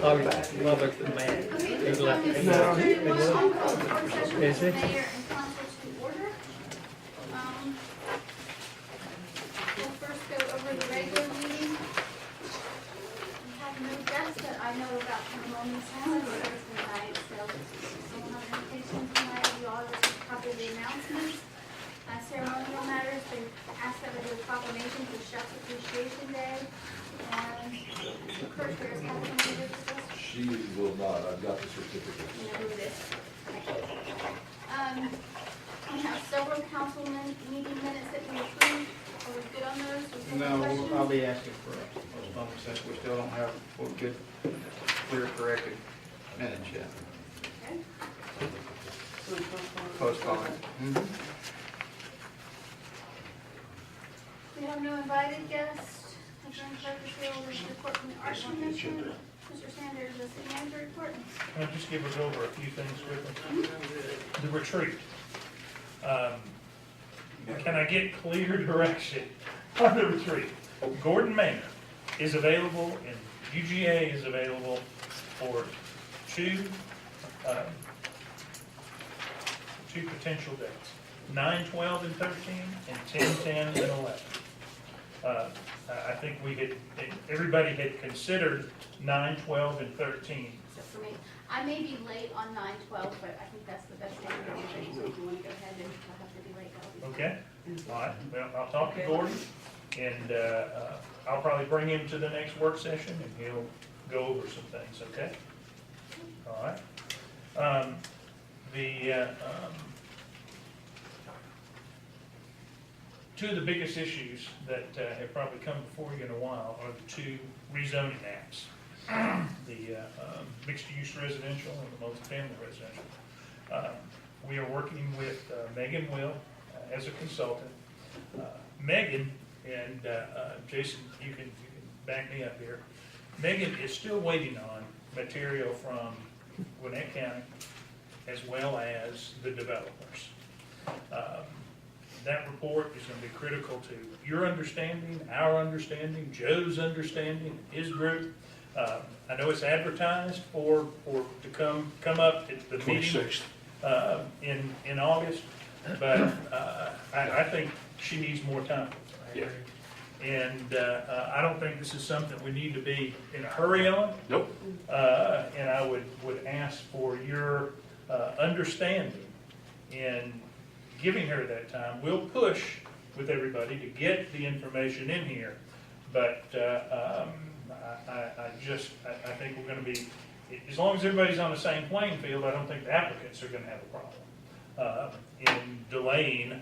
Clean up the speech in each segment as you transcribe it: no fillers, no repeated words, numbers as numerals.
Public the man. Okay, He's like, Is Is he? Mayor and council to order. We'll first go over the regular meeting. We have no guests that I know about coming on this tonight, so we don't have invitations tonight. We all received a copy of the announcements. Ceremonial matters, they asked that we do a proclamation for Chef's Appreciation Day. And Kurt, there's a couple of minutes for this. She will not, I've got the certificate. You know who it is. We have several councilmen meeting minutes that we approved. Are we good on those? Was there any No, questions? I'll be asking for a postponement since we still don't have good, clear, corrected minutes yet. Okay. Postponement. We have no invited guests. Adjourned purpose here will report from the Arts Commission. Mr. Sanders, the city manager report. I'll just give us over a few things quickly. The retreat. Can I get clear direction on the retreat? Gordon Manor is available and UGA is available for two potential dates. 9, 12, and 13, and 10, 10, and 11. I think everybody had considered 9, 12, and 13. Except for me. I may be late on 9/12, but I think that's the best day to be. So if you want to go ahead and I'll have to be late, that'll be. Okay? All right, well, I'll talk to Gordon, and I'll probably bring him to the next work session, and he'll go over some things, okay? All right. Two of the biggest issues that have probably come before you in a while are the two rezoning maps. The mixed-use residential and the multifamily residential. We are working with Megan Will as a consultant. Megan, and Jason, you can back me up here. Megan is still waiting on material from Gwinnett County as well as the developers. That report is going to be critical to your understanding, our understanding, Joe's understanding, his group. I know it's advertised to come up at the meeting in August, but I think she needs more time. Yeah. And I don't think this is something we need to be in a hurry on. Nope. And I would ask for your understanding in giving her that time. We'll push with everybody to get the information in here, but I think we're going to be, as long as everybody's on the same playing field, I don't think the applicants are going to have a problem in delaying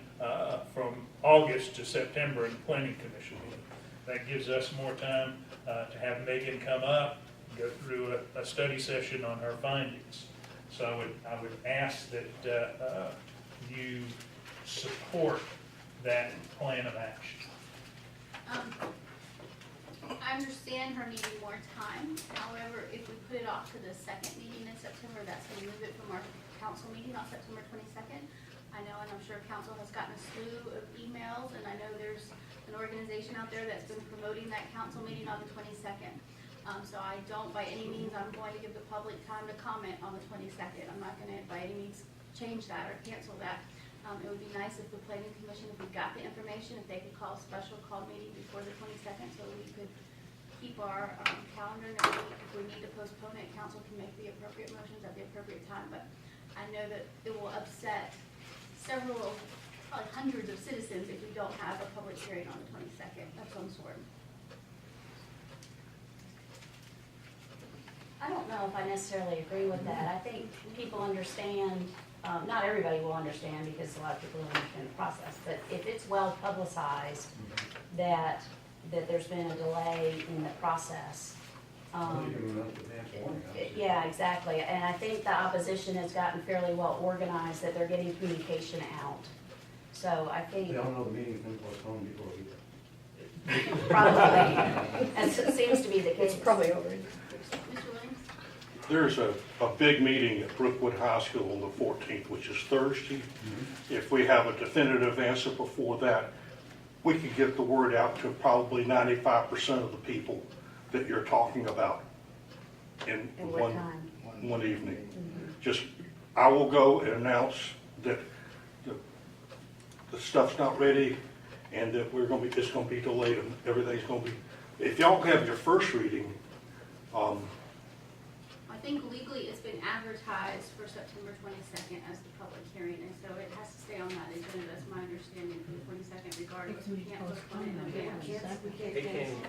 from August to September in the Planning Commission meeting. That gives us more time to have Megan come up, go through a study session on her findings. So I would ask that you support that plan of action. I understand her needing more time. However, if we put it off to the second meeting in September, that's going to move it from our council meeting on September 22nd. I know, and I'm sure council has gotten a slew of emails, and I know there's an organization out there that's been promoting that council meeting on the 22nd. So I don't, by any means, I'm going to give the public time to comment on the 22nd. I'm not going to, by any means, change that or cancel that. It would be nice if the planning commission, if we got the information, if they could call a special call meeting before the 22nd so we could keep our calendar. And if we need to postpone it, council can make the appropriate motions at the appropriate time. But I know that it will upset several, probably hundreds of citizens if we don't have a public hearing on the 22nd of some sort. I don't know if I necessarily agree with that. I think people understand, not everybody will understand because a lot of people don't understand the process, but if it's well publicized that there's been a delay in the process. Yeah, exactly. And I think the opposition has gotten fairly well organized, that they're getting communication out. So I think. They all know the meeting's been postponed before we Probably. As it seems to be the case. It's probably over. Mr. Williams? There's a big meeting at Brookwood High School on the 14th, which is Thursday. If we have a definitive answer before that, we could get the word out to probably 95% of the people that you're talking about. in And what one, time? one evening. Just, I will go and announce that the stuff's not ready and that it's gonna be delayed and everything's gonna be, if y'all have your first reading, I think legally it's been advertised for September 22nd as the public hearing, and so it has to stay on that agenda, that's my understanding, for the 22nd regardless. We can't postpone it in advance.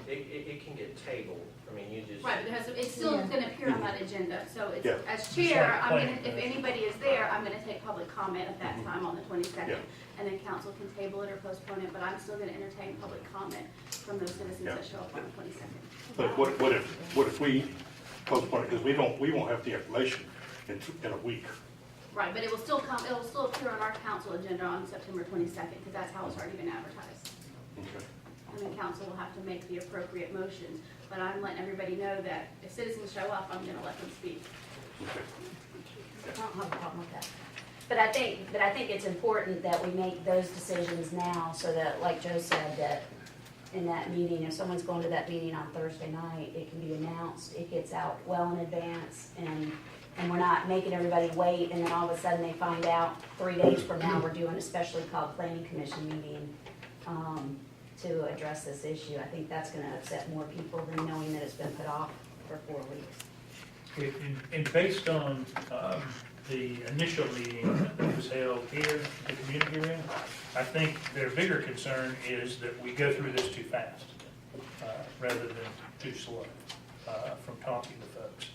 It can get tabled, I mean, you just. Right, but it's still gonna appear on that agenda, so it's, Yeah. as chair, Just I'm like gonna, if planning. anybody is there, I'm gonna take public comment at that time on the 22nd. Yeah. And then council can table it or postpone it, but I'm still gonna entertain public comment from those citizens Yeah. that show up on the 22nd. but what if we postpone it, because we won't have the information in a week. Right, but it will still appear on our council agenda on September 22nd, because that's how it's already been advertised. Okay. And then council will have to make the appropriate motions, but I'm letting everybody know that if citizens show up, I'm gonna let them speak. Okay. I don't have a problem with that. But I think it's important that we make those decisions now so that, like Joe said, that in that meeting, if someone's going to that meeting on Thursday night, it can be announced, it gets out well in advance, and we're not making everybody wait, and then all of a sudden they find out 3 days from now, we're doing a specially called planning commission meeting, to address this issue. I think that's gonna upset more people than knowing that it's been put off for 4 weeks. And based on the initial meeting that was held here, the community room, I think their bigger concern is that we go through this too fast, rather than too slow, from talking to folks.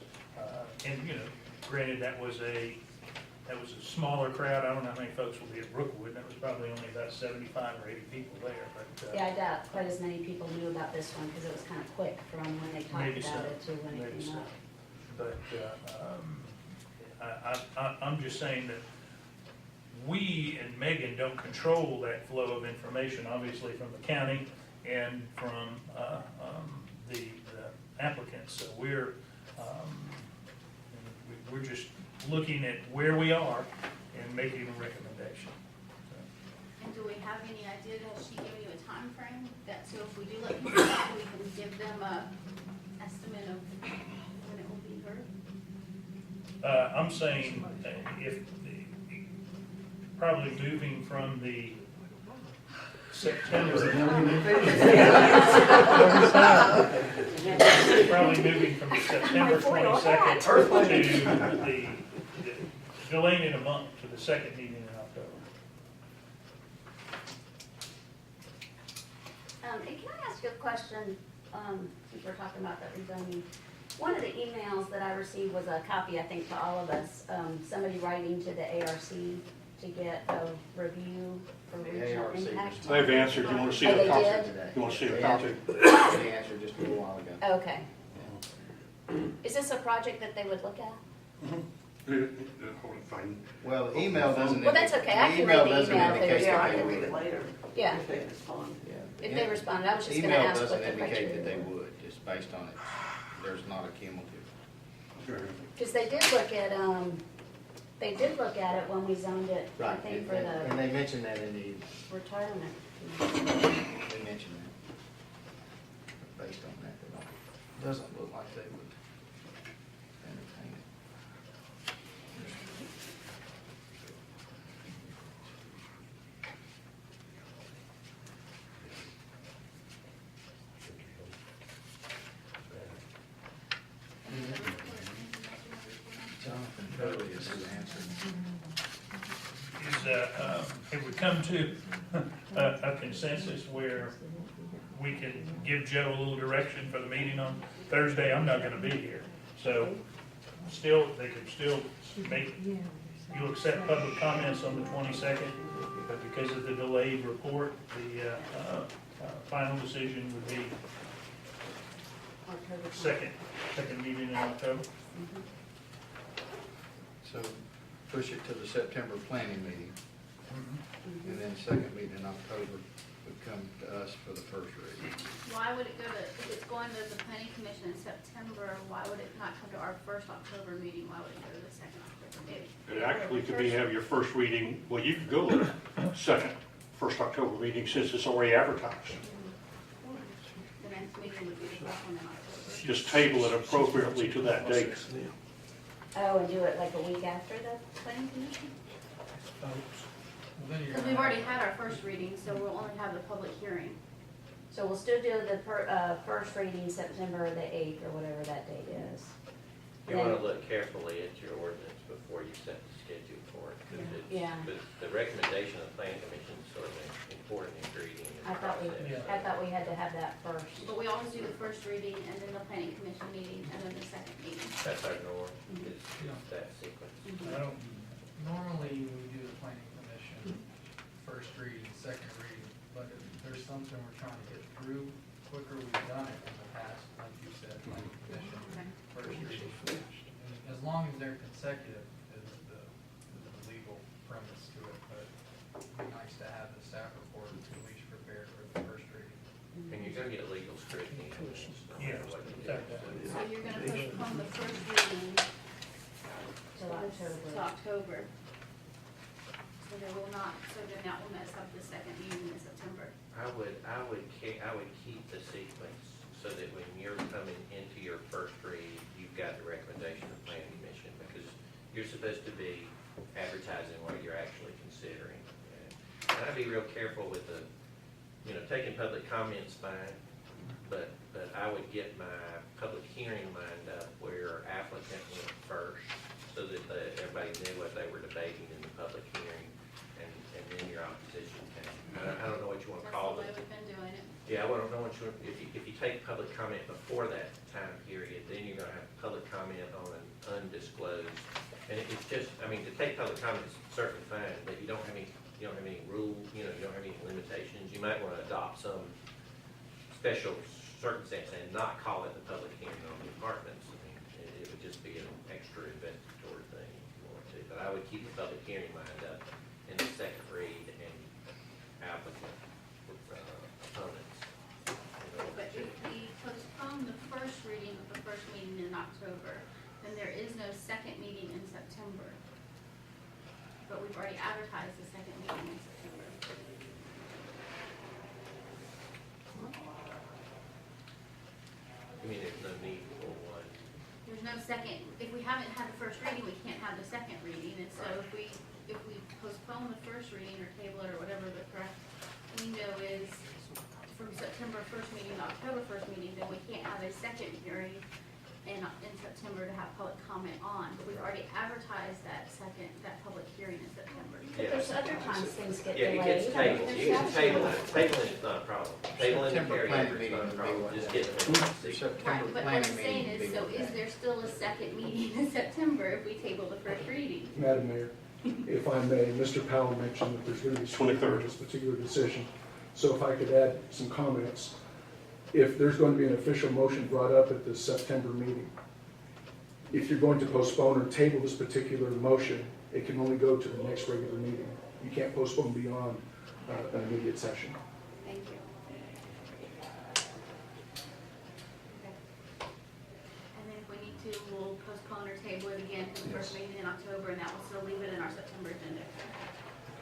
And, granted, that was a smaller crowd. I don't know how many folks will be at Brookwood. That was probably only about 75 or 80 people there, but. Yeah, I doubt quite as many people knew about this one, because it was kind of quick from when they Maybe talked about so. it to when it Maybe came so. up. But I'm just saying that we and Megan don't control that flow of information, obviously from the county and from the applicants. So we're just looking at where we are and making a recommendation. And do we have any idea, has she given you a time frame? That, so if we do let people know, we can give them a estimate of when it will be heard? I'm saying if, probably moving from the September. Probably moving from the September 22nd to the, delaying it a month to the second meeting in October. And can I ask you a question, since we're talking about that rezoning? One of the emails that I received was a copy, I think, to all of us, somebody writing to the ARC to get a review for The regional ARC impact. They've answered, you want to see Oh, the they copy? did? You want to see the They copy? They answered just a little while ago. Okay. Is this a project that they would look at? Hold on, fine. Well, the email doesn't. Well, that's okay. I the can read the doesn't email if indicate they that respond. would. later. Yeah, If they respond. if they responded, I was just gonna Email ask what doesn't the indicate that they criteria. would, just based on it. There's not a cumulative. Because they did look at it when we zoned it, I think, for And the they mentioned that in the, retirement. they mentioned that. Based on that, it doesn't look like they would entertain it. Jonathan Curley is who answered. Have we come to a consensus where we can give Joe a little direction for the meeting on Thursday? I'm not gonna be here, so they could still make, you'll accept public comments on the 22nd, but because of the delayed report, the final decision would be October. second meeting in October. So push it to the September planning meeting, and then second meeting in October would come to us for the first reading. Why would it go to, if it's going to the planning commission in September, why would it not come to our first October meeting? Why would it go to the second October meeting? It actually could be have your first reading, well, you could go to the first October meeting since it's already advertised. The next meeting would be the first one in October. just table it appropriately to that date. Oh, and do it like a week after the planning commission? Because we've already had our first reading, so we'll only have the public hearing. So we'll still do the first reading September the 8th or whatever that date is. You want to look carefully at your ordinance before you set the schedule for it. 'Cause it's- Yeah. But the recommendation of the planning commission is sort of an important ingredient in the I thought we had to have that first. But we always do the first reading and then the planning commission meeting and then the second meeting. That's our norm, Mhm. is that sequence. I don't, Normally, we do the planning commission, first reading, second reading, but if there's something we're trying to get through quicker, we've done it in the past, like you said, planning commission, first reading. And as long as they're consecutive is the legal premise to it, but it'd be nice to have the staff report at least prepared for the first reading. And you're going to get legal scrutiny on this, no Yeah. matter what you do. So you're gonna postpone the first reading Till October. to October. So they will not, so then that will mess up the second meeting in September. I would keep the sequence so that when you're coming into your first read, you've got the recommendation of planning commission, because you're supposed to be advertising what you're actually considering. And I'd be real careful with the, taking public comments fine, but I would get my public hearing lined up where applicant went first, so that everybody knew what they were debating in the public hearing, and then your opposition came. I don't know what you want to call That's it. the way we've been doing it. Yeah, I don't know what you, if you take public comment before that time period, then you're gonna have public comment on an undisclosed. And it's just, to take public comment is certainly fine, but you don't have any rules, you don't have any limitations. You might wanna adopt some special circumstance and not call it the public hearing on the apartments. It would just be an extra investigatory thing if you want to. But I would keep the public hearing lined up in the second read and applicant with opponents. But if we postpone the first reading of the first meeting in October, then there is no second meeting in September. But we've already advertised the second meeting in September. I mean, there's no need for one. There's no second, if we haven't had the first reading, we can't have the second reading, and so if we postpone the first reading or table it or whatever the correct lingo is from September first meeting to October first meeting, then we can't have a second hearing in September to have public comment on, but we've already advertised that public hearing in September. But there's other times things get Yeah, delayed. it gets tabled. You can table it. Absolutely. Tabling is not a problem. Tabling and September planning carryover is meeting not a would be problem. what Just that get it in the sequence. Right, September but what I'm planning saying meeting would is, be so what is that. there still a second meeting in September if we table the first reading? Madam Mayor, if I may, Mr. Powell mentioned that there's going to be scrutiny 23rd. on this particular decision. So if I could add some comments. If there's going to be an official motion brought up at the September meeting, if you're going to postpone or table this particular motion, it can only go to the next regular meeting. You can't postpone beyond an immediate session. Thank you. Okay. And then if we need to, we'll postpone or table it again to the first meeting in October, and that will still leave it in our September agenda.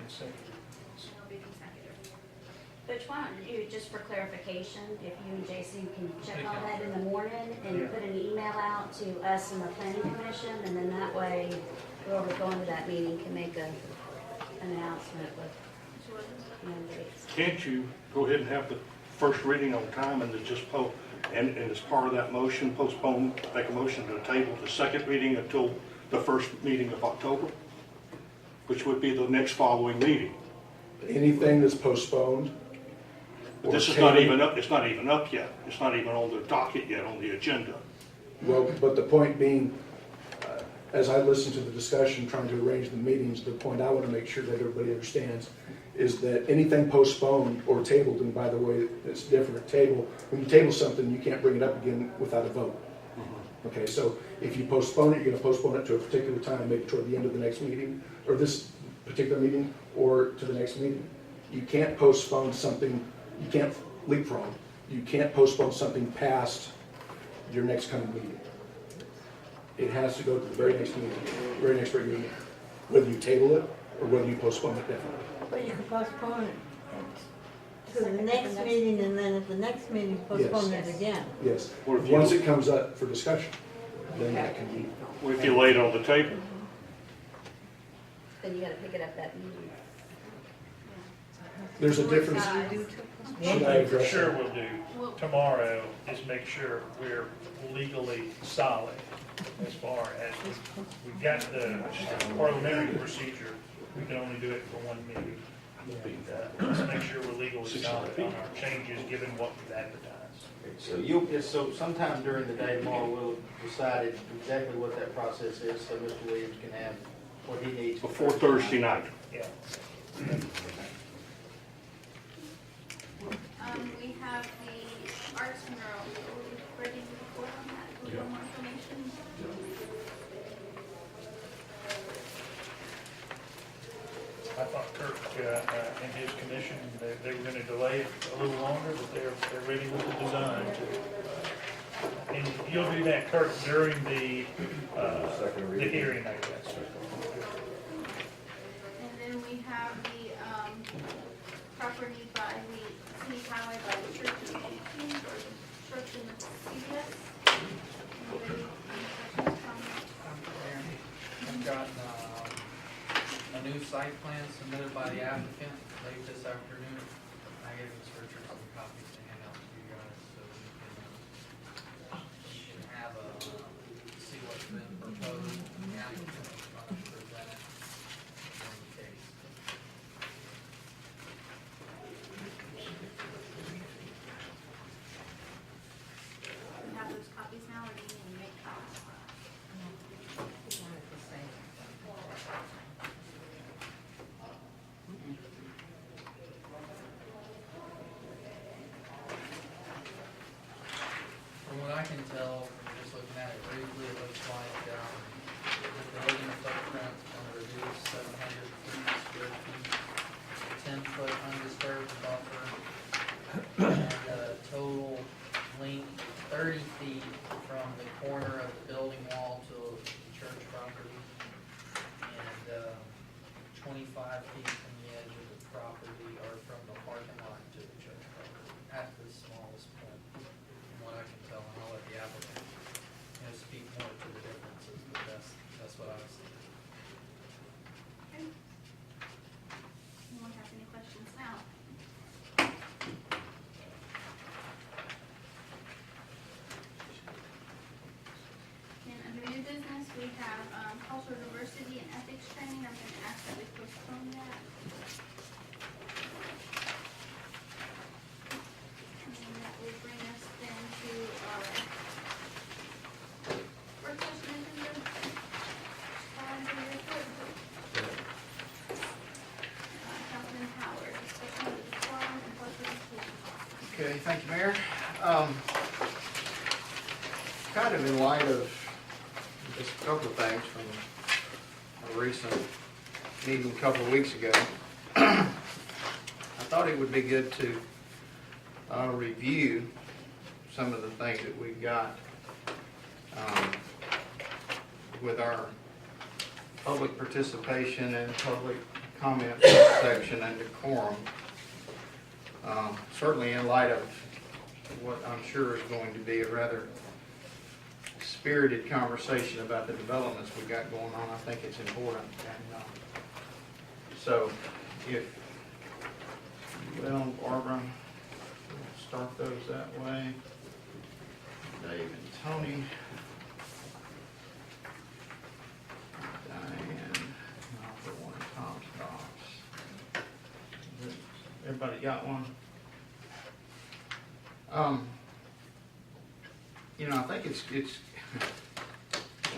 It'll be consecutive. But why don't you, just for clarification, if you and Jason can check on that in the morning and put an email out to us and the planning commission, and then that way, whoever's going to that meeting can make an announcement with dates. Can't you go ahead and have the first reading on time and then just and as part of that motion, postpone, make a motion to table the second reading until the first meeting of October, which would be the next following meeting? Anything that's postponed. But this or is not tabled- even up, it's not even up yet. It's not even on the docket yet, on the agenda. Well, but the point being, as I listen to the discussion, trying to arrange the meetings, the point I want to make sure that everybody understands is that anything postponed or tabled, and by the way, it's different, when you table something, you can't bring it up again without a vote. Okay, so if you postpone it, you're going to postpone it to a particular time, maybe toward the end of the next meeting, or this particular meeting, or to the next meeting. You can't postpone something, you can't leapfrog. You can't postpone something past your next coming meeting. It has to go to the very next meeting, very next regular meeting, whether you table it or whether you postpone it definitely. But you can postpone it and to the next meeting, and then at the next meeting postpone it Yes. again. Yes, What if you- once it comes up for discussion, then that can be, What if you lay it on the table? Then you gotta pick it up that meeting. there's a difference. Should I For address sure that? we'll do Well- tomorrow is make sure we're legally solid as far as we've got the parliamentary procedure. We can only do it for one meeting. Let's make sure we're legally solid on our changes, given what we've advertised. So sometime during the day tomorrow, we'll have decided exactly what that process is, so Mr. Williams can have what he needs. for Before Thursday night. Yeah. We have the arts mural, are we ready to report on that, a little more information? I thought Kirk and his commission, they were gonna delay it a little longer, but they're ready with the design to, and you'll do that, Kirk, during the hearing, I guess. And then we have the, property by the city highway by the church of the Kings or the church in the CVS. Anybody, any questions, comments? I've gotten a new site plan submitted by the applicant late this afternoon. I gave Ms. Richards some copies to hand out to you guys so you can have see what's been proposed. The applicant is going to present it in the case. We have those copies now, or do you need to make copies? From what I can tell, from just looking at it briefly, it looks like the building footprint's gonna reduce 750 square feet, 10-foot undisturbed buffer, and total length 30 feet from the corner of the building wall to the church property, and 25 feet from the edge of the property, or from the parking lot to the church property, at the smallest point, from what I can tell, and I'll let the applicant, speak more to the differences, but that's what I was thinking. Okay. Anyone have any questions now? And under new business, we have, cultural diversity and ethics training. I'm gonna ask that we postpone that. And that will bring us then to our work session agenda. Councilman Howard, discussion of the forum and cultural education policy. Okay, thank you, Mayor. Kind of in light of just a couple of things from a recent meeting a couple of weeks ago, I thought it would be good to review some of the things that we've got with our public participation and public comment section and decorum. Certainly in light of what I'm sure is going to be a rather spirited conversation about the developments we got going on, I think it's important. And so if, well, Barbara, we'll start those that way. Dave and Tony. Diane, I'll put one in Tom's box. Everybody got one? I think it's going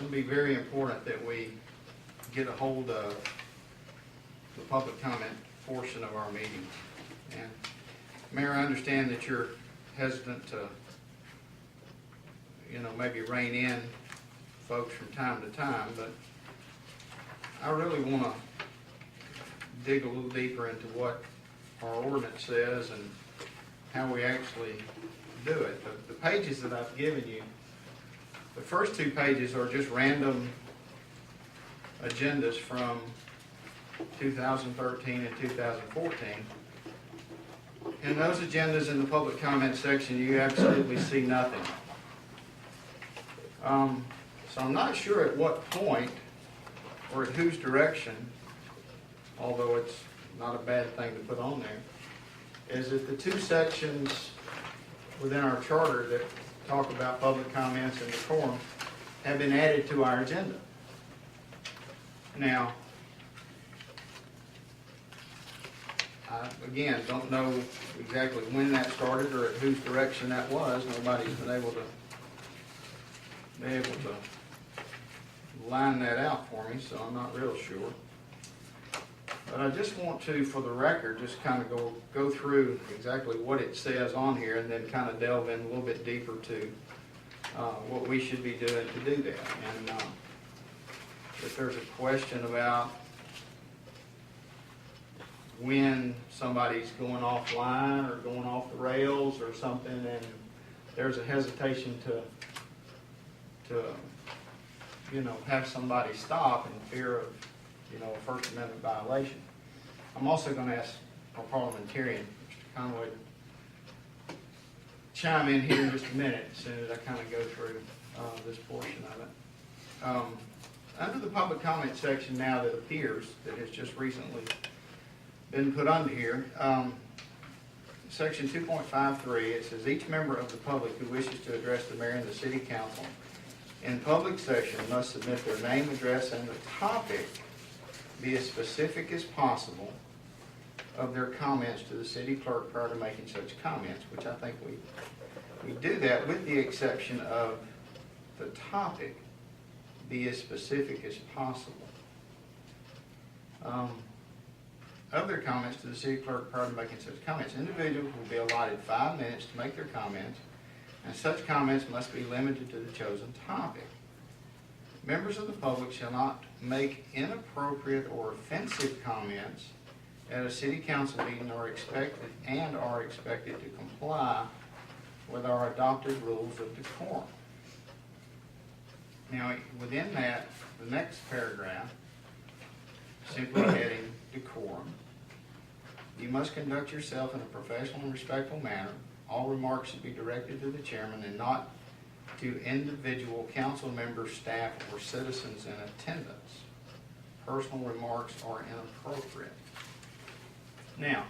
to be very important that we get a hold of the public comment portion of our meeting. And Mayor, I understand that you're hesitant to, maybe rein in folks from time to time, but I really want to dig a little deeper into what our ordinance says and how we actually do it. The pages that I've given you, the first two pages are just random agendas from 2013 and 2014. in those agendas in the public comment section, you absolutely see nothing. So I'm not sure at what point or at whose direction, although it's not a bad thing to put on there, is that the two sections within our charter that talk about public comments and decorum have been added to our agenda. Now, I, again, don't know exactly when that started or at whose direction that was. Nobody's been able to line that out for me, so I'm not real sure. But I just want to, for the record, just kind of go through exactly what it says on here and then kind of delve in a little bit deeper to what we should be doing to do that. And if there's a question about when somebody's going offline or going off the rails or something, and there's a hesitation to have somebody stop in fear of, a First Amendment violation. I'm also going to ask our parliamentarian, Mr. Conway, to chime in here in just a minute as soon as I kind of go through this portion of it. Under the public comment section now that appears, that has just recently been put under here, section 2.53, it says, each member of the public who wishes to address the mayor and the city council in public session must submit their name, address, and the topic be as specific as possible of their comments to the city clerk prior to making such comments, which I think we do that with the exception of the topic be as specific as possible. Of their comments to the city clerk prior to making such comments, individuals will be allotted 5 minutes to make their comments, and such comments must be limited to the chosen topic. Members of the public shall not make inappropriate or offensive comments at a city council meeting are expected to comply with our adopted rules of decorum. Now, within that, the next paragraph, simply heading decorum, you must conduct yourself in a professional and respectful manner. All remarks should be directed to the chairman and not to individual council members, staff, or citizens in attendance. Personal remarks are inappropriate. Now,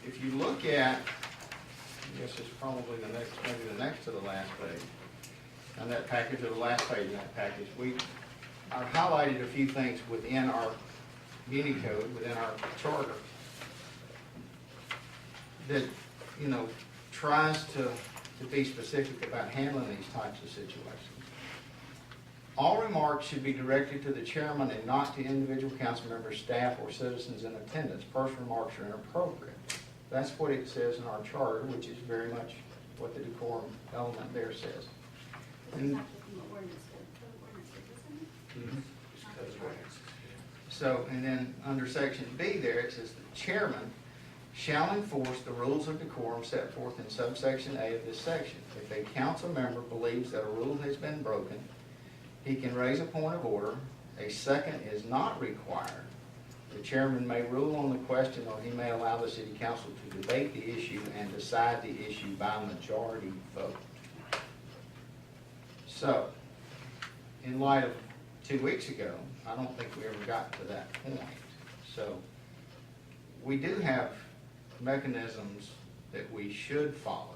if you look at, I guess it's probably maybe the next to the last page, on that package, or the last page in that package, I've highlighted a few things within our muni code, within our charter, that, tries to be specific about handling these types of situations. All remarks should be directed to the chairman and not to individual council members, staff, or citizens in attendance. Personal remarks are inappropriate. That's what it says in our charter, which is very much what the decorum element there says. And so, and then under section B there, it says the chairman shall enforce the rules of decorum set forth in subsection A of this section. If a council member believes that a rule has been broken, he can raise a point of order. A second is not required. The chairman may rule on the question, or he may allow the city council to debate the issue and decide the issue by majority vote. So, in light of 2 weeks ago, I don't think we ever got to that point. So, we do have mechanisms that we should follow.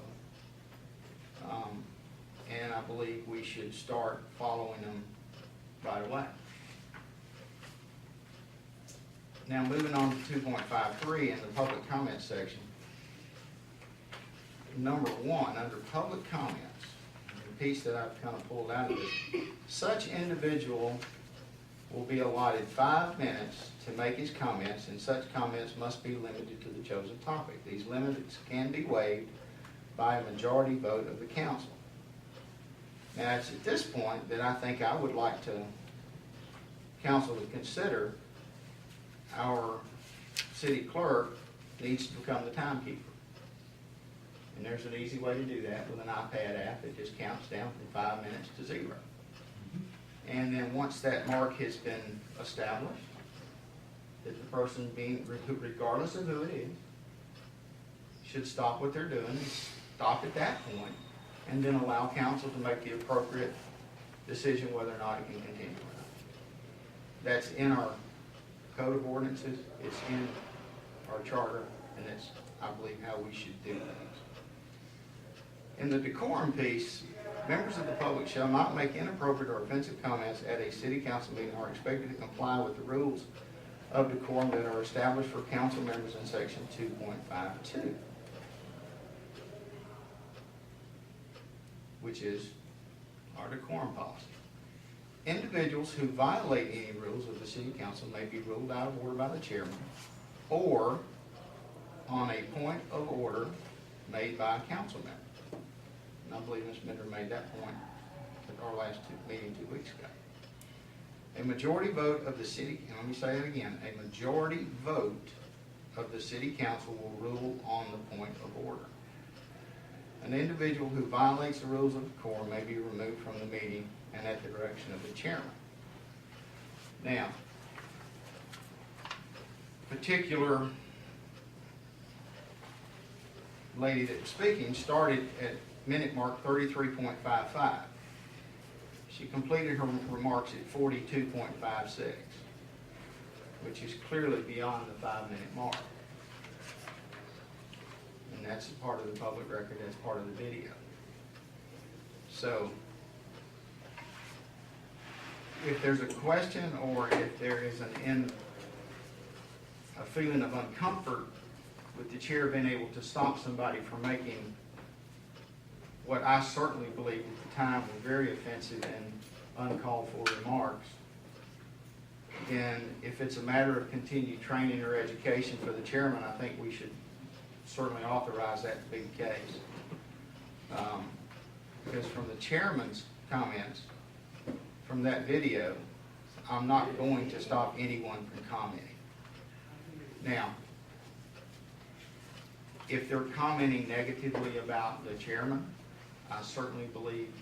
And I believe we should start following them right away. Now, moving on to 2.53 in the public comment section. Number 1, under public comments, the piece that I've kind of pulled out of this, such individual will be allotted 5 minutes to make his comments, and such comments must be limited to the chosen topic. These limits can be waived by a majority vote of the council. Now, it's at this point that I think I would like council to consider our city clerk needs to become the timekeeper. And there's an easy way to do that with an iPad app that just counts down from 5 minutes to 0. And then once that mark has been established, that the person regardless of who it is, should stop what they're doing, stop at that point, and then allow council to make the appropriate decision whether or not it can continue or not. That's in our code of ordinances, it's in our charter, and it's, I believe, how we should do things. In the decorum piece, members of the public shall not make inappropriate or offensive comments at a city council meeting or are expected to comply with the rules of decorum that are established for council members in section 2.52, which is our decorum policy. Individuals who violate any rules of the city council may be ruled out of order by the chairman or on a point of order made by a council member. And I believe Ms. Bender made that point at our last meeting 2 weeks ago. A majority vote of the city, and let me say it again, a majority vote of the city council will rule on the point of order. An individual who violates the rules of decorum may be removed from the meeting and at the direction of the chairman. Now, particular lady that was speaking started at minute mark 33.55. She completed her remarks at 42.56, which is clearly beyond the 5-minute mark. And that's part of the public record, that's part of the video. So, if there's a question or if there is a feeling of uncomfort with the chair being able to stop somebody from making what I certainly believed at the time were very offensive and uncalled for remarks, then if it's a matter of continued training or education for the chairman, I think we should certainly authorize that to be the case. Because from the chairman's comments from that video, I'm not going to stop anyone from commenting. Now, if they're commenting negatively about the chairman, I certainly believe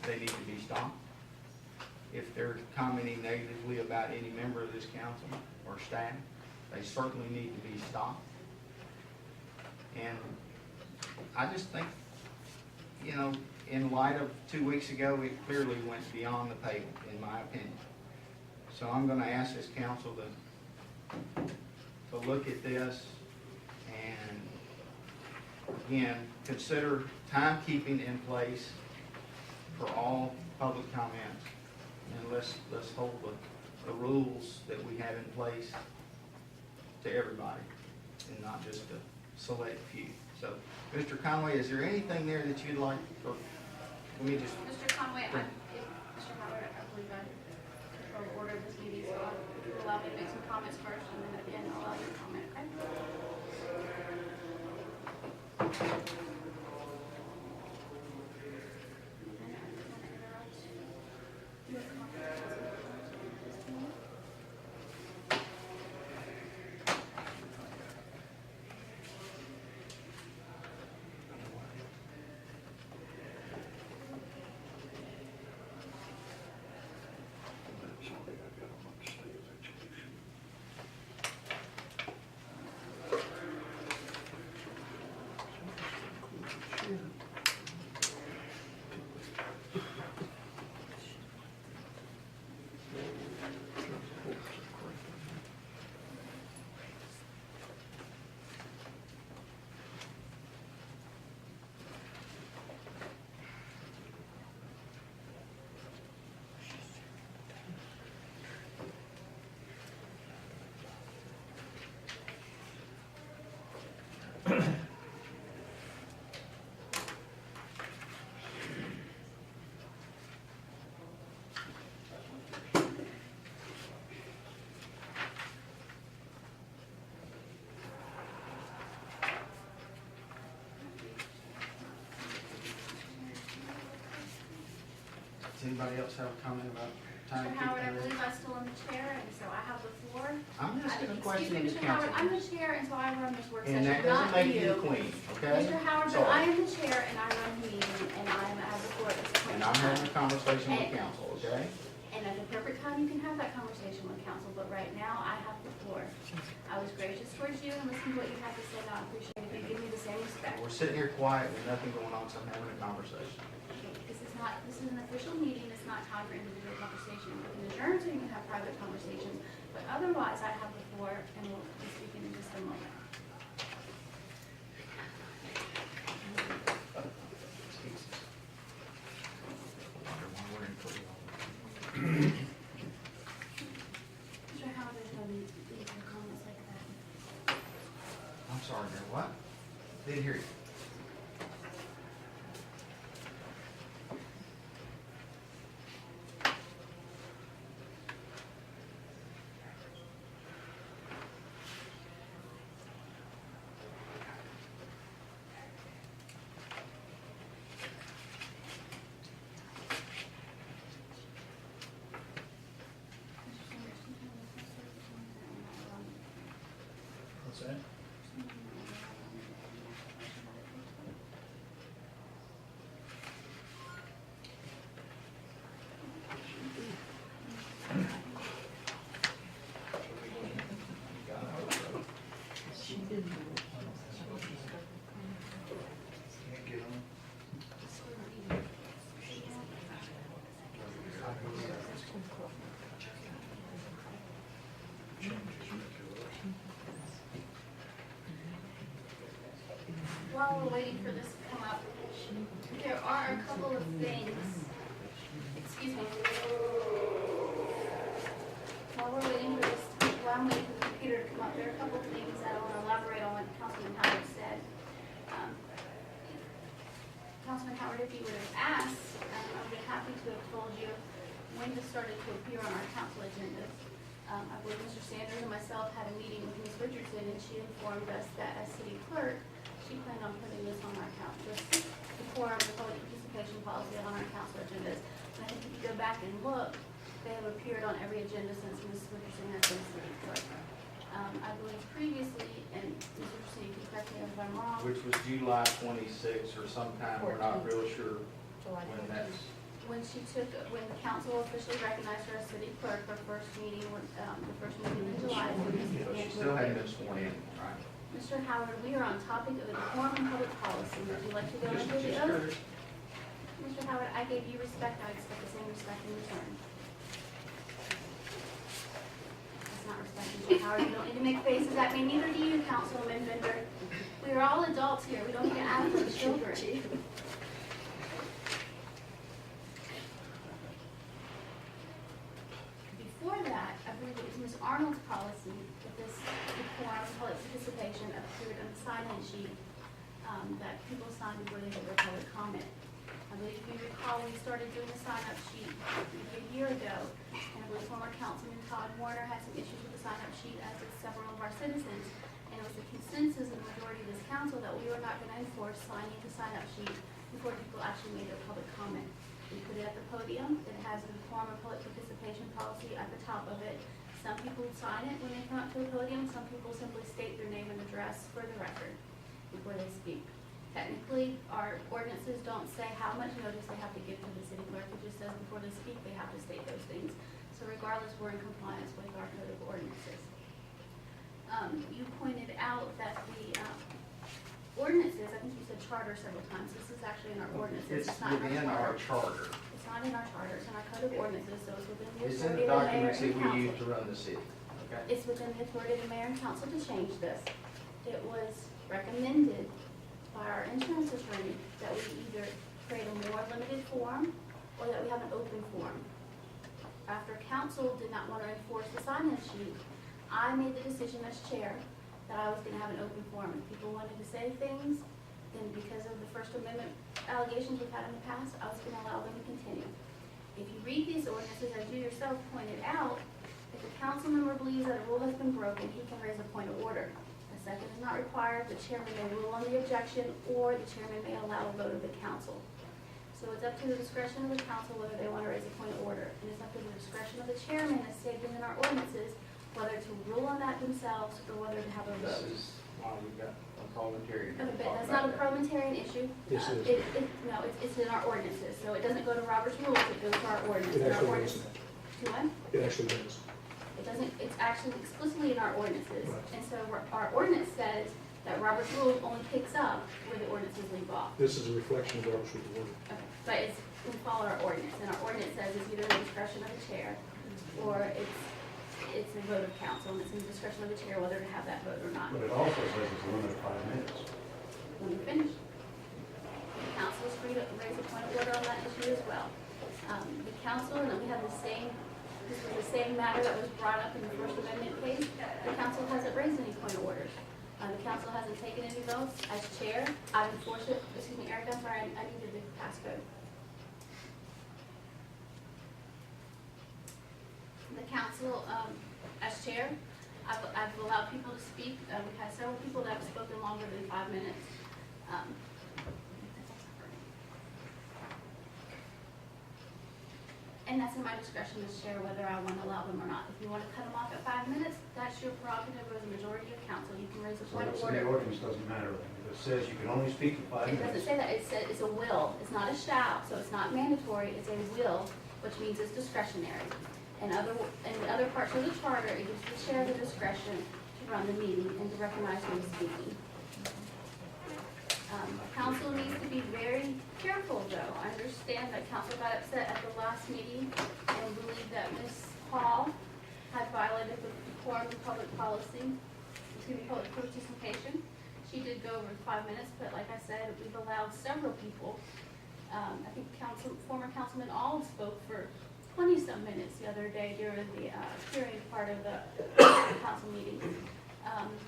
they need to be stopped. If they're commenting negatively about any member of this council or staff, they certainly need to be stopped. And I just think, you know, in light of 2 weeks ago, it clearly went beyond the pale, in my opinion. So I'm going to ask this council to look at this and, again, consider timekeeping in place for all public comments. And let's hold the rules that we have in place to everybody and not just a select few. So, Mr. Conway, is there anything there that you'd like, or let me just... Mr. Conway, Mr. Howard, I believe I control the order of this meeting, so I'll allow me to make some comments first, and then again, I'll allow you to comment, okay? Does anybody else have a comment about Mr. Howard, I timekeeping? believe I'm still in the chair, and so I have the floor. I'm asking a question of Excuse the me, Mr. Howard, council. I'm the chair, and so I run this work And that session, doesn't not make you the you. queen, okay? Mr. Howard, but Sorry. I am the chair, and I run the meeting, and I am at the floor at this point And in I'm having a time. conversation with And- council, okay? And at the perfect time, you can have that conversation with council, but right now, I have the floor. I was gracious towards you and listened to what you had to say, and I appreciate it. You give me the same respect. We're sitting here quiet with nothing going on, so I'm having a conversation. This is an official meeting, it's not time for individual conversation. We can adjourn so you can have private conversations, but otherwise, I have the floor, and we'll be speaking in just a moment. Mr. Howard, there's no need to leave your comments like that. I'm sorry, Mayor, what? Didn't hear you. What's that? She didn't. Can't get on. While we're waiting for this to come up, there are a couple of things, excuse me. While we're waiting for this, while I'm waiting for the computer to come up, there are a couple of things that I want to elaborate on what Councilman Howard said. Councilman Howard, if you would have asked, I would be happy to have told you when this started to appear on our council agendas. I believe Mr. Sanders and myself had a meeting with Ms. Richardson, and she informed us that as city clerk, she planned on putting this on our council, the quorum, the public participation policy on our council agendas. And I think if you go back and look, they have appeared on every agenda since Ms. Richardson has been city clerk. I believe previously, and Ms. Richardson, you can correct me if I'm wrong. Which was July 26th or sometime, we're not real sure July when 14th. that's. When the council officially recognized her as city clerk, her first meeting, the first meeting in July. So she still hadn't been sworn in, right? Mr. Howard, we are on topic of the decorum and public policy. Would you like to go into the oath? Mr. Howard, I gave you respect, I expect the same respect in return. That's not respect, Mr. Howard, you don't need to make faces at me, neither do you, Councilwoman Bender. We are all adults here, we don't need to act like children. Before that, I believe it was Ms. Arnold's policy that this decorum and public participation appeared on the sign-in sheet that people signed before they did their public comment. I believe if you recall, we started doing the sign-up sheet maybe a year ago, and I believe former Councilman Todd Warner had some issues with the sign-up sheet, as did several of our citizens. And it was the consensus of the majority of this council that we were not going to enforce signing the sign-up sheet before people actually made their public comment. We put it at the podium, it has the quorum and public participation policy at the top of it. Some people sign it when they come up to the podium, some people simply state their name and address for the record before they speak. Technically, our ordinances don't say how much notice they have to give to the city clerk, it just says before they speak, they have to state those things. So regardless, we're in compliance with our code of ordinances. You pointed out that the ordinances, I think you said charter several times, this is actually in our ordinances. It's not in within our charter. It's not in our charter, it's in our code of ordinances, so it's within the It's in authority the of the mayor documents that and we use council. to run the city, okay? It's within the authority of the mayor and council to change this. It was recommended by our insurance attorney that we either create a more limited form or that we have an open form. After council did not want to enforce the sign-in sheet, I made the decision as chair that I was going to have an open form. If people wanted to say things, then because of the First Amendment allegations we've had in the past, I was going to allow them to continue. If you read these ordinances, as you yourself pointed out, if a council member believes that a rule has been broken, he can raise a point of order. A second is not required, the chairman may rule on the objection, or the chairman may allow a vote of the council. So it's up to the discretion of the council whether they want to raise a point of order. And it's up to the discretion of the chairman, as stated in our ordinances, whether to rule on that themselves or whether to have a This vote. is why we've got a parliamentarian. Okay, to but talk that's about not a that. parliamentarian issue. Yes, it is. No, it's in our ordinances, so it doesn't go to Robert's rules, it goes to our ordinance. It And our actually ordinance- is. Do what? It actually does. It doesn't, it's actually explicitly in our ordinances. Right. And so our ordinance says that Robert's rule only picks up where the ordinances leave off. This is a reflection of Robert's Rule of Order. Okay, but it's, we follow our ordinance, and our ordinance says it's either the discretion of the chair, or it's a vote of council, and it's in the discretion of the chair whether to have that vote or not. But it also says it's a limit of 5 minutes. When we finish, the council is free to raise a point of order on that issue as well. The council, and we have the same, this was the same matter that was brought up in the First Amendment case, the council hasn't raised any point of orders. The council hasn't taken any votes. As chair, I've enforced it, excuse me, Erica, I'm sorry, I needed the passcode. The council, as chair, I've allowed people to speak. We've had several people that have spoken longer than 5 minutes. And that's in my discretion as chair whether I want to allow them or not. If you want to cut them off at 5 minutes, that's your prerogative as a majority of council. You can raise a So point of it's in the order. ordinance doesn't matter. If it says you can only speak for 5 It minutes. doesn't say that. It says it's a will. It's not a shall, so it's not mandatory. It's a will, which means it's discretionary. And other parts of the charter, it gives the chair the discretion to run the meeting and to recognize who's speaking. Council needs to be very careful, though. I understand that council got upset at the last meeting and believed that Ms. Hall had violated the decorum of public policy, public participation. She did go over 5 minutes, but like I said, we've allowed several people. I think former Councilman Auld spoke for 20-some minutes the other day during the hearing part of the council meeting.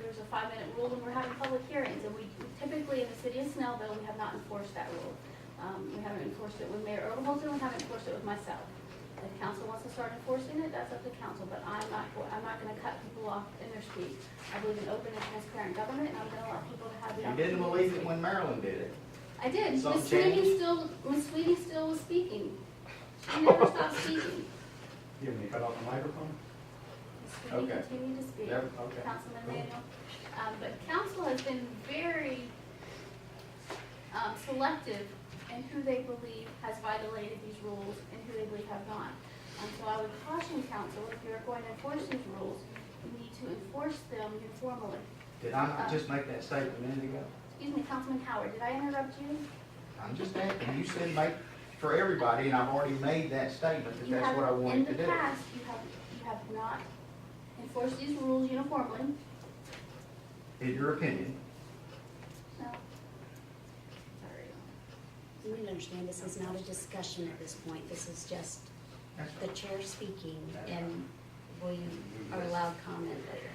There's a 5-minute rule when we're having public hearings, and we typically in the city of Snellville, we have not enforced that rule. We haven't enforced it with Mayor Earlholton, we haven't enforced it with myself. If council wants to start enforcing it, that's up to council, but I'm not going to cut people off in their speech. I believe in open and transparent government, and I'm going to allow people to have the You opportunity. didn't believe it when Maryland did it. I did. Something Miss Sweetie still was speaking. She never stopped speaking. You want me to cut off the microphone? Miss Sweetie Okay. continued to speak. Yep, okay. Councilman Manuel. But council has been very selective in who they believe has violated these rules and who they believe have not. So I would caution council, if you're going to enforce these rules, you need to enforce them uniformly. Did I not just make that statement a minute ago? Excuse me, Councilman Howard, did I interrupt you? I'm just asking, you said make for everybody, and I've already made that statement, that You that's what I haven't- wanted to In the do. past, you have not enforced these rules uniformly. In your opinion, No. Sorry. You need to understand, this is not a discussion at this point. This is just that's the chair speaking, and we are allowed comment later.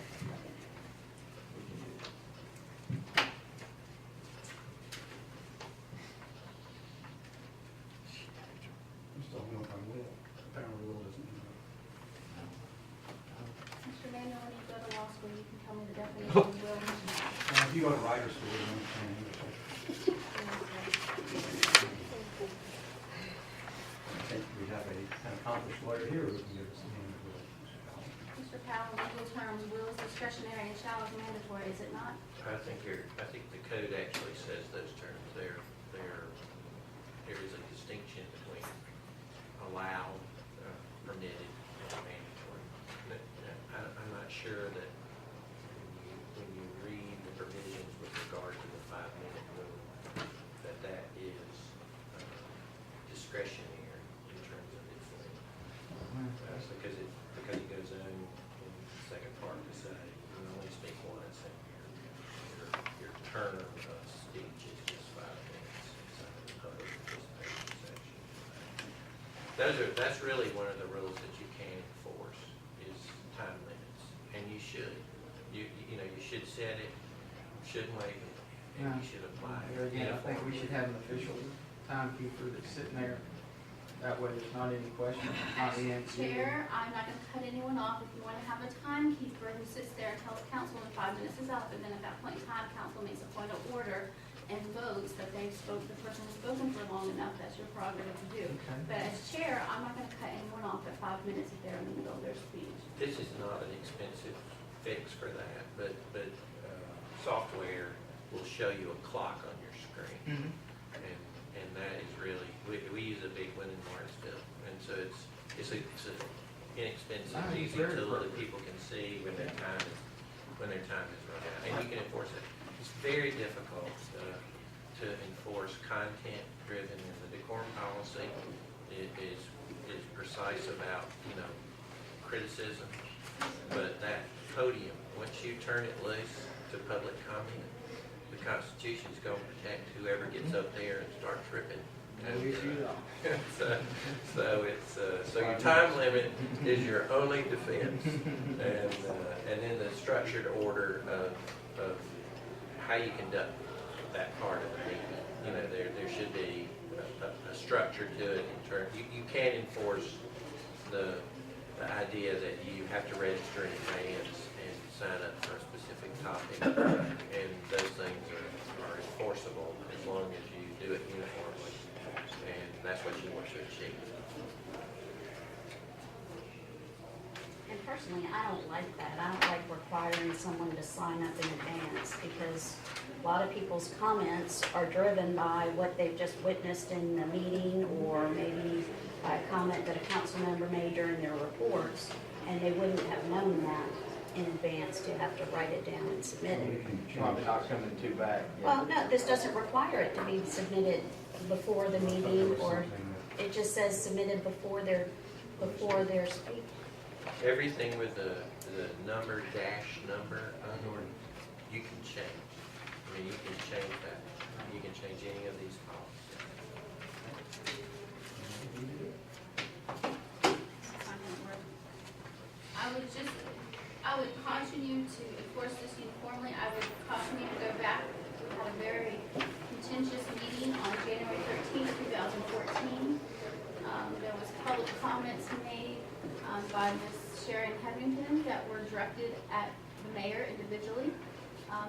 I'm still going by will. Apparently will doesn't mean no. Mr. Manuel, when you go to law school, you can tell me the definition of will. If you go to writer's school, you understand English. I think we have an accomplished lawyer here who can give us the name of the will. Mr. Powell, in legal terms, will is discretionary and shall is mandatory, is it not? I think the code actually says those terms. There is a distinction between allowed, permitted, and mandatory. But, I'm not sure that when you read the provisions with regard to the 5-minute rule, that is discretionary in terms of its length. Because it goes on in the second part to say you can only speak once, and your term of speech is just 5 minutes. It's not a public participation section. That's really one of the rules that you can enforce is time limits, and you should. You should set it, shouldn't waive it, and you should apply it. There again, I think we should have an official timekeeper that's sitting there. That way there's not any question, not As the answer. chair, I'm not going to cut anyone off. If you want to have a timekeeper who sits there and tells council when 5 minutes is up, and then at that point in time, council makes a point of order and votes that the person has spoken for long enough, that's your prerogative to do. Okay. But as chair, I'm not going to cut anyone off at 5 minutes if they're in the middle of their speech. This is not an expensive fix for that, but software will show you a clock on your screen. Mhm. And that is really, we use a big one in Martinsville, and so it's a inexpensive, No, he's easy very tool that appropriate. people can see when their time is run out, and you can enforce it. It's very difficult to enforce content-driven, and the decorum policy is precise about, criticism, but that podium, once you turn it loose to public comment, the Constitution's gonna protect whoever gets up there and starts ripping. So your time limit is your only defense, and then the structured order of how you conduct that part of the meeting. There should be a structure to it in terms, you can't enforce the idea that you have to register in advance and sign up for a specific topic, and those things are enforceable as long as you do it uniformly, and that's what you want to achieve. And personally, I don't like that. I don't like requiring someone to sign up in advance because a lot of people's comments are driven by what they've just witnessed in the meeting or maybe by a comment that a council member made during their reports, and they wouldn't have known that in advance to have to write it down and submit it. Probably not coming too back. Well, no, this doesn't require it to be submitted before the meeting, or it just says submitted before their speech. Everything with the number, dash number, you can change. I mean, you can change that. You can change any of these policies. I would caution you to enforce this uniformly. I would caution you to go back. We had a very contentious meeting on January 13th, 2014. There was public comments made by Ms. Sharon Headington that were directed at the mayor individually,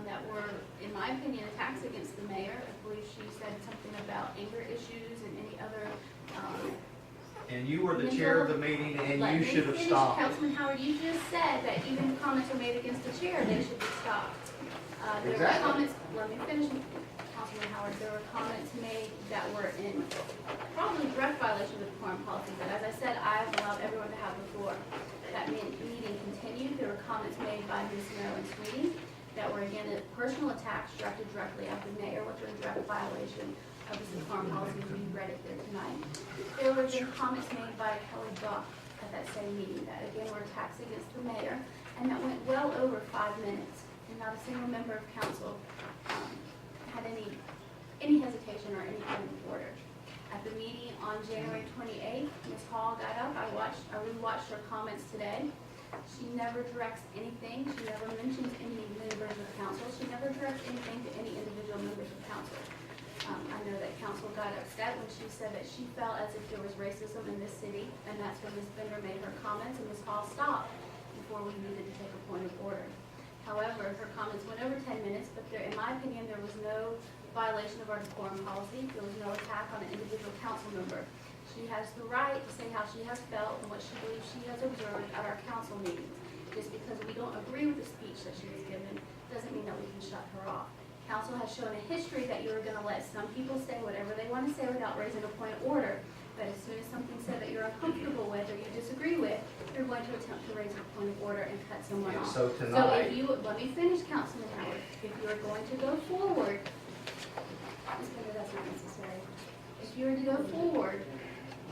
that were, in my opinion, attacks against the mayor. I believe she said something about anger issues and any other And you were the chair of the meeting, and you should have stopped. Councilman Howard, you just said that even if comments were made against the chair, they should be stopped. There were Exactly. comments, let me finish, Councilman Howard, there were comments made that were in probably direct violation of the quorum policy, but as I said, I have allowed everyone to have the floor. That meeting continued. There were comments made by Ms. Marilyn Sweeney that were again personal attacks directed directly at the mayor, which are in direct violation of the quorum policy. We read it there tonight. There were then comments made by Kelly Buck at that same meeting that again were attacks against the mayor, and that went well over 5 minutes, and not a single member of council had any hesitation or any point of order. At the meeting on January 28th, Ms. Hall got up. I rewatched her comments today. She never directs anything. She never mentions any members of council. She never directs anything to any individual members of council. I know that council got upset when she said that she felt as if there was racism in this city, and that's when Ms. Bender made her comments, and Ms. Hall stopped before we needed to take a point of order. However, her comments went over 10 minutes, but in my opinion, there was no violation of our decorum policy. There was no attack on an individual council member. She has the right to say how she has felt and what she believes she has observed at our council meetings. Just because we don't agree with the speech that she has given doesn't mean that we can shut her off. Council has shown a history that you are going to let some people say whatever they want to say without raising a point of order. But as soon as something's said that you're uncomfortable with or you disagree with, you're going to attempt to raise a point of order and cut someone And off. so So tonight, if you, let me finish, Councilman Howard. If you are going to go forward, Ms. Bender, that's not necessary. If you are to go forward,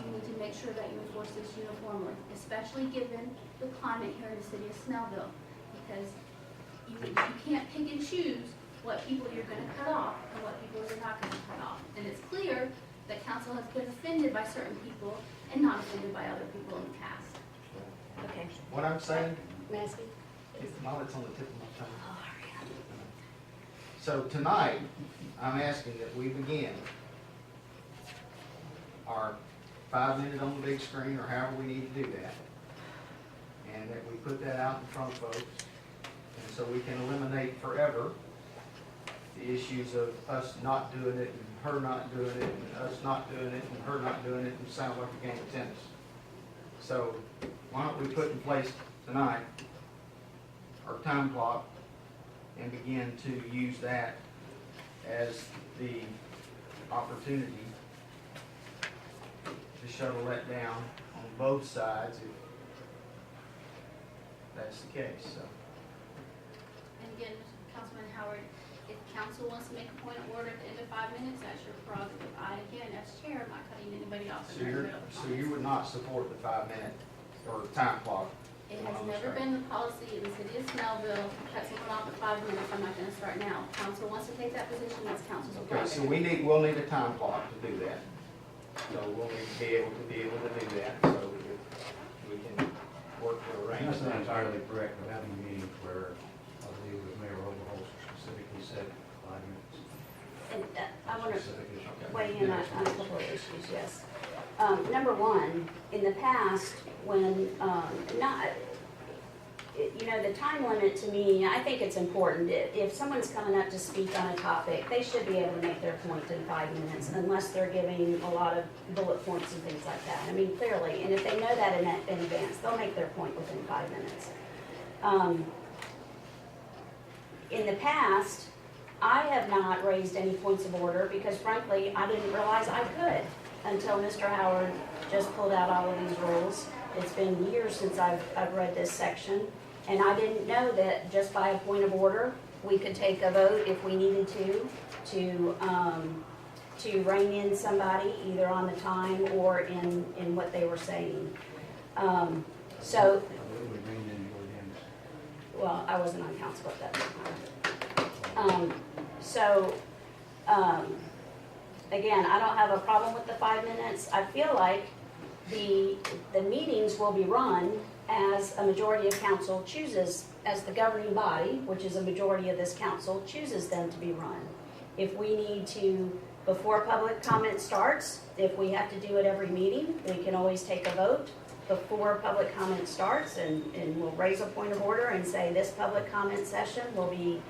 you need to make sure that you enforce this uniformly, especially given the climate here in the city of Snellville. Because you can't pick and choose what people you're going to cut off and what people you're not going to cut off. And it's clear that council has been offended by certain people and not offended by other people in the past. Okay. what I'm saying, May I speak? while it's on the tip of my tongue. Oh, hurry up. So tonight, I'm asking that we begin our 5 minute on the big screen, or however we need to do that. And that we put that out in front of folks, and so we can eliminate forever the issues of us not doing it, and her not doing it, and us not doing it, and her not doing it, and it sounds like a game of tennis. So why don't we put in place tonight our time clock and begin to use that as the opportunity to shuttle that down on both sides that's the case, so. And again, Councilman Howard, if council wants to make a point of order at the end of 5 minutes, that's your prerogative. I, again, as chair, am not cutting anybody off So in you're, their middle of so you comments. would not support the 5-minute or time clock? It has never been the policy in the city of Snellville to cut someone off at 5 minutes. I'm not gonna start now. Council wants to take that position, that's council's Okay, so prerogative. we'll need a time clock to do that. So we'll need to be able to do that, so we can work to arrange. That's not things. entirely correct, but having meetings where, I believe it was Mayor Overholser specifically said 5 minutes. And I want to Specific issue. weigh in on a couple of issues, yes. Number one, in the past, when, the time limit to me, I think it's important. If someone's coming up to speak on a topic, they should be able to make their point in 5 minutes unless they're giving a lot of bullet points and things like that. I mean, clearly, and if they know that in advance, they'll make their point within 5 minutes. In the past, I have not raised any points of order because frankly, I didn't realize I could until Mr. Howard just pulled out all of these rules. It's been years since I've read this section, and I didn't know that just by a point of order, we could take a vote if we needed to rein in somebody either on the time or in what they were saying. So, I believe we reined in your games. well, I wasn't on council at that time. Again, I don't have a problem with the 5 minutes. I feel like the meetings will be run as a majority of council chooses, as the governing body, which is a majority of this council, chooses them to be run. If we need to, before public comment starts, if we have to do it every meeting, we can always take a vote before public comment starts, and we'll raise a point of order and say this public comment session will be,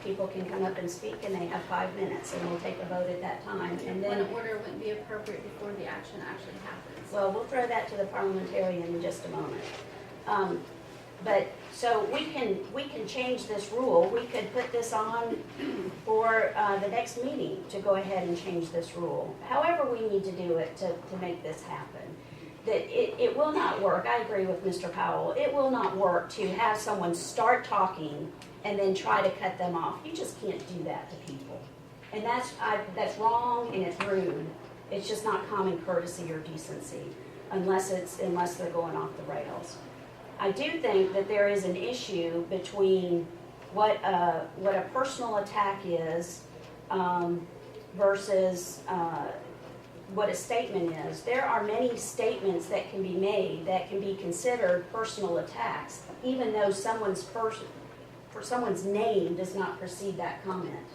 people can come up and speak and they have 5 minutes, and we'll take a vote at that time. And Point then, of order wouldn't be appropriate before the action actually happens. well, we'll throw that to the parliamentarian in just a moment. So we can change this rule. We could put this on for the next meeting to go ahead and change this rule. However we need to do it to make this happen. That it will not work. I agree with Mr. Powell. It will not work to have someone start talking and then try to cut them off. You just can't do that to people. And that's wrong and it's rude. It's just not common courtesy or decency unless they're going off the rails. I do think that there is an issue between what a personal attack is versus what a statement is. There are many statements that can be made that can be considered personal attacks, even though someone's name does not precede that comment.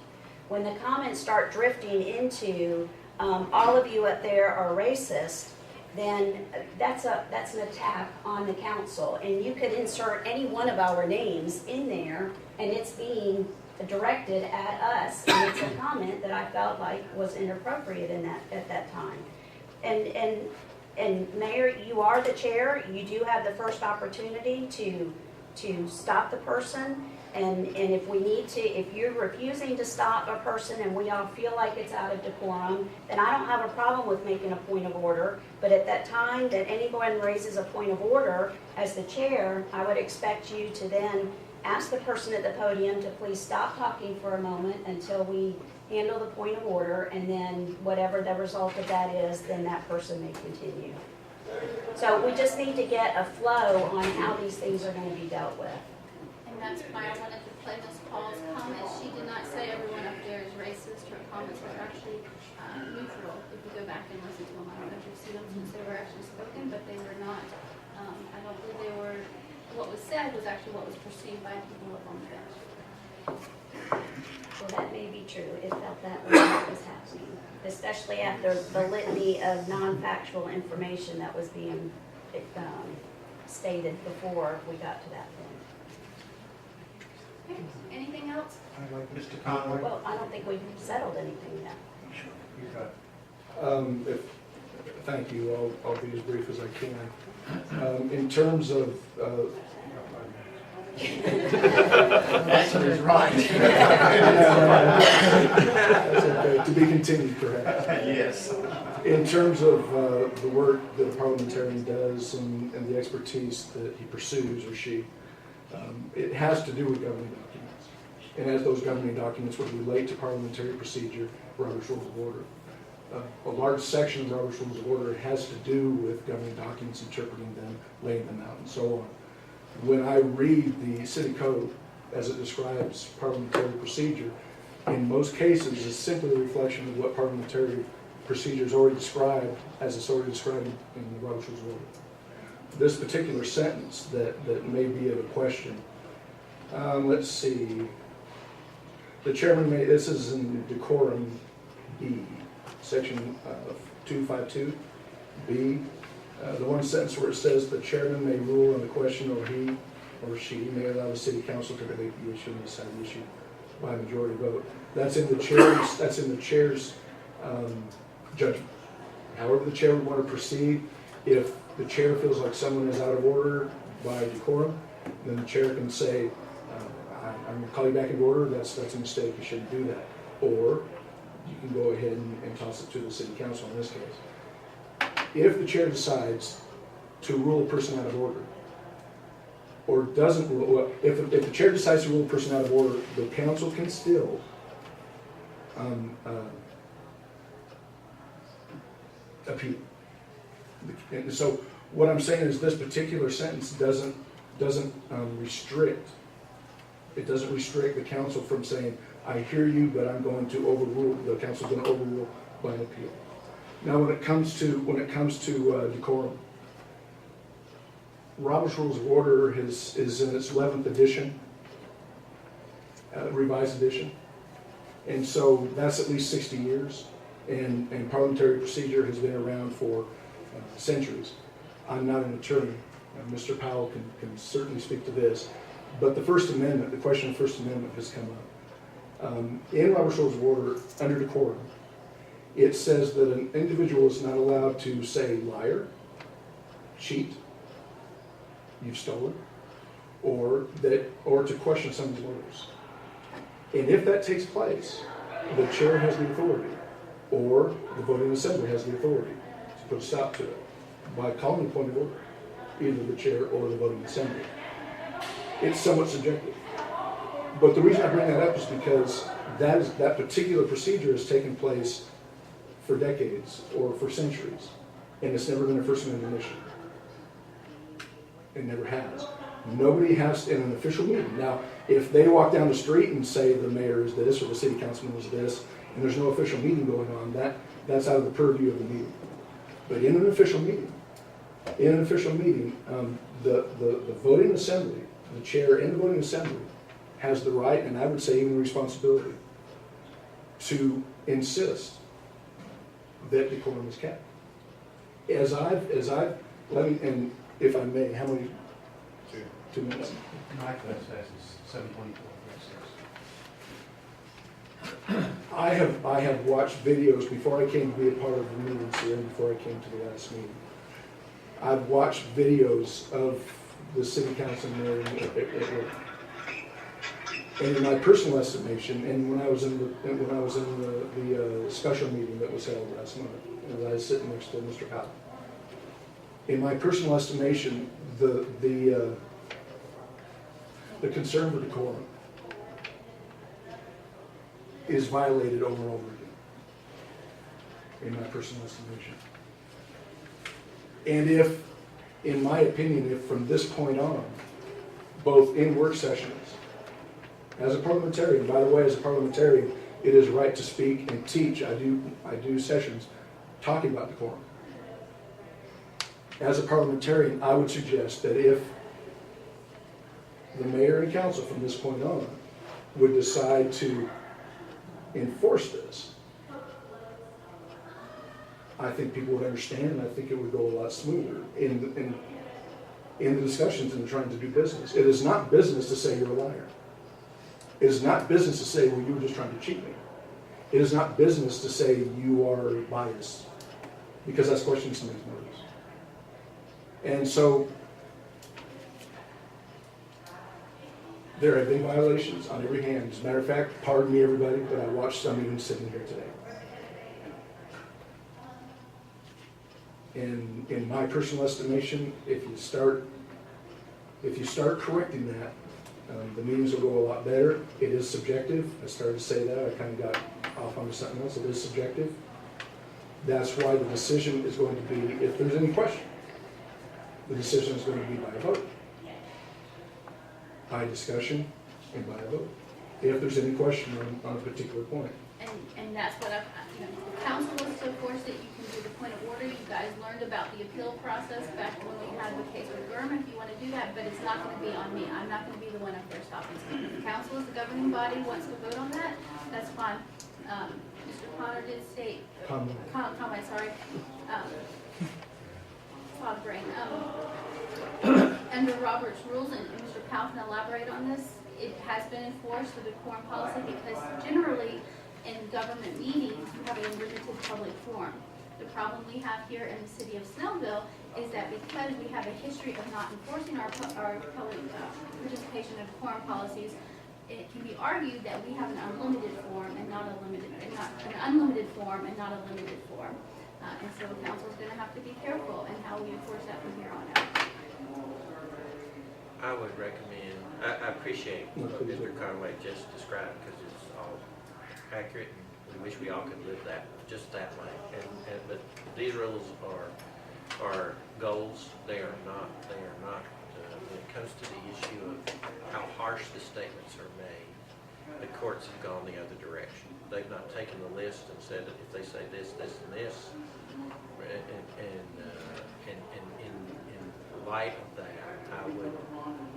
When the comments start drifting into all of you up there are racist, then that's an attack on the council. And you could insert any one of our names in there, and it's being directed at us, and it's a comment that I felt like was inappropriate at that time. And Mayor, you are the chair. You do have the first opportunity to stop the person. And if we need to, if you're refusing to stop a person and we all feel like it's out of decorum, then I don't have a problem with making a point of order. But at that time that anyone raises a point of order, as the chair, I would expect you to then ask the person at the podium to please stop talking for a moment until we handle the point of order, and then whatever the result of that is, then that person may continue. So we just need to get a flow on how these things are going to be dealt with. And that's why I wanted to play Ms. Paul's comments. She did not say everyone up there is racist. Her comments were actually neutral. If you go back and listen to them, I don't know if you've seen them since they were actually spoken, but they were not. I don't believe they were. What was said was actually what was perceived by people up on the bench. Well, that may be true. It felt that way when it was happening, especially after the litany of non-factual information that was being stated before we got to that point. Okay. Anything else? I'd like Mr. Conway. Well, I don't think we've settled anything yet. You've got Thank you. I'll be as brief as I can. In terms of That's right. That's okay. To be continued, perhaps. Yes. In terms of the work that a parliamentarian does and the expertise that he pursues or she, It has to do with governing documents. And as those governing documents would relate to parliamentary procedure, Robert's Rules of Order. A large section of Robert's Rules of Order has to do with governing documents, interpreting them, laying them out, and so on. When I read the city code as it describes parliamentary procedure, in most cases, it's simply a reflection of what parliamentary procedure is already described, as it's already described in the Robert's Rules of Order. This particular sentence that may be of a question, let's see. The chairman may, this is in decorum B, section 252, B. The one sentence where it says the chairman may rule on the question, or he or she may allow the city council to debate the issue and decide the issue by majority vote. That's in the chair's judgment. However the chair would want to proceed, if the chair feels like someone is out of order by decorum, then the chair can say, I'm going to call you back into order, that's a mistake, you shouldn't do that. Or you can go ahead and toss it to the city council in this case. If the chair decides to rule a person out of order, or doesn't rule, well, if the chair decides to rule a person out of order, the council can still appeal. And so what I'm saying is this particular sentence doesn't restrict. It doesn't restrict the council from saying, I hear you, but I'm going to overrule, the council's going to overrule by an appeal. Now when it comes to decorum, Robert's Rules of Order is in its 11th edition, revised edition. And so that's at least 60 years, and parliamentary procedure has been around for centuries. I'm not an attorney. Mr. Powell can certainly speak to this. But the First Amendment, the question of First Amendment has come up. In Robert's Rules of Order, under decorum, it says that an individual is not allowed to say liar, cheat, you've stolen, or to question someone's orders. And if that takes place, the chair has the authority, or the voting assembly has the authority to put a stop to it by calling a point of order, either the chair or the voting assembly. It's somewhat subjective. But the reason I bring that up is because that particular procedure has taken place for decades or for centuries, and it's never been a First Amendment issue. It never has. Nobody has, in an official meeting. Now, if they walk down the street and say the mayor is this or the city councilman is this, and there's no official meeting going on, that's out of the purview of the meeting. But in an official meeting, the voting assembly, the chair and the voting assembly has the right, and I would say even the responsibility, to insist that decorum is kept. And if I may, how many? 2 minutes. My class is 7:24. I have watched videos before I came to be a part of the meetings here and before I came to the last meeting. I've watched videos of the city council mayor at work. And in my personal estimation, and when I was in the special meeting that was held last month, and I was sitting next to Mr. Powell, in my personal estimation, the concern for decorum is violated over and over again, in my personal estimation. And if, in my opinion, if from this point on, both in work sessions, as a parliamentarian, by the way, as a parliamentarian, it is right to speak and teach. I do sessions talking about decorum. As a parliamentarian, I would suggest that if the mayor and council from this point on would decide to enforce this, I think people would understand, and I think it would go a lot smoother in the discussions and trying to do business. It is not business to say you're a liar. It is not business to say, well, you were just trying to cheat me. It is not business to say you are biased, because that's questioning somebody's motives. And so there have been violations on every hand. As a matter of fact, pardon me everybody, but I watched some even sitting here today. And in my personal estimation, if you start If you start correcting that, the meetings will go a lot better. It is subjective. I started to say that. I kind of got off onto something else. It is subjective. That's why the decision is going to be, if there's any question, the decision is going to be by a vote. By discussion and by a vote. If there's any question on a particular point. And that's what I've, you know, the council was so forced that you can do the point of order. You guys learned about the appeal process back when we had the case with Gurma, if you want to do that, but it's not going to be on me. I'm not going to be the one up there stopping. If the council is the governing body, wants to vote on that, that's fine. Mr. Connor did state, Conway, sorry, fog brain. Under Robert's rules, and Mr. Powell can elaborate on this, it has been enforced with the quorum policy because generally in government meetings, you have a limited public forum. The problem we have here in the city of Snellville is that because we have a history of not enforcing our public participation in quorum policies, it can be argued that we have an unlimited form and not a limited, and not an unlimited form and not a limited form. And so council's gonna have to be careful in how we enforce that from here on out. I would recommend, I appreciate what Mr. Conway just described, because it's all accurate, and we wish we all could live that, just that way. But these rules are goals, they are not, when it comes to the issue of how harsh the statements are made, the courts have gone the other direction. They've not taken the list and said that if they say this, this, and this, in light of that, I would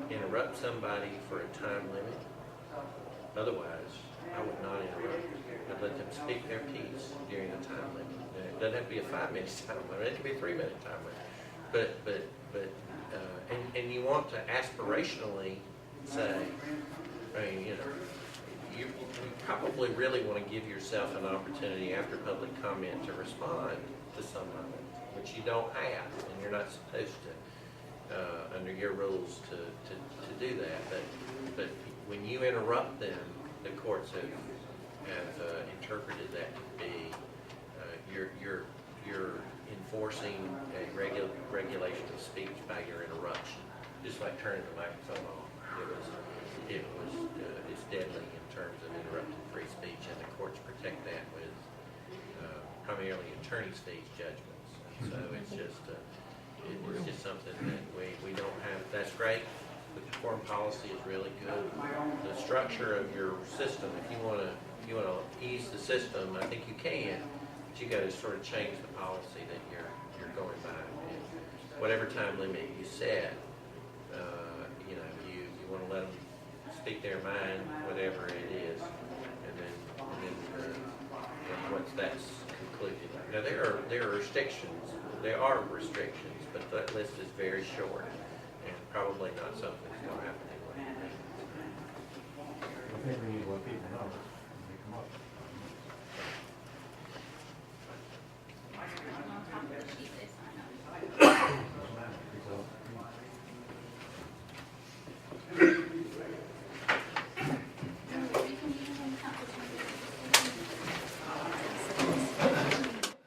interrupt somebody for a time limit. Otherwise, I would not interrupt. I'd let them speak their piece during the time limit. It doesn't have to be a 5-minute time limit. It can be a 3-minute time limit. And you want to aspirationally say, I mean, you know, you probably really want to give yourself an opportunity after public comment to respond to someone, which you don't have, and you're not supposed to. Under your rules to do that, but when you interrupt them, the courts have interpreted that to be you're enforcing a regulation of speech by your interruption, just like turning the microphone off. It's deadly in terms of interrupting free speech, and the courts protect that with primarily attorney's fees judgments. So it's just something that we don't have. That's great, but the foreign policy is really good. The structure of your system, if you want to ease the system, I think you can, but you got to sort of change the policy that you're going by. And whatever time limit you set, you know, you want to let them speak their mind, whatever it is, and then once that's concluded. Now there are restrictions. There are restrictions, but that list is very short and probably not something that's going to happen anyway. I think we need to let people know when they come up.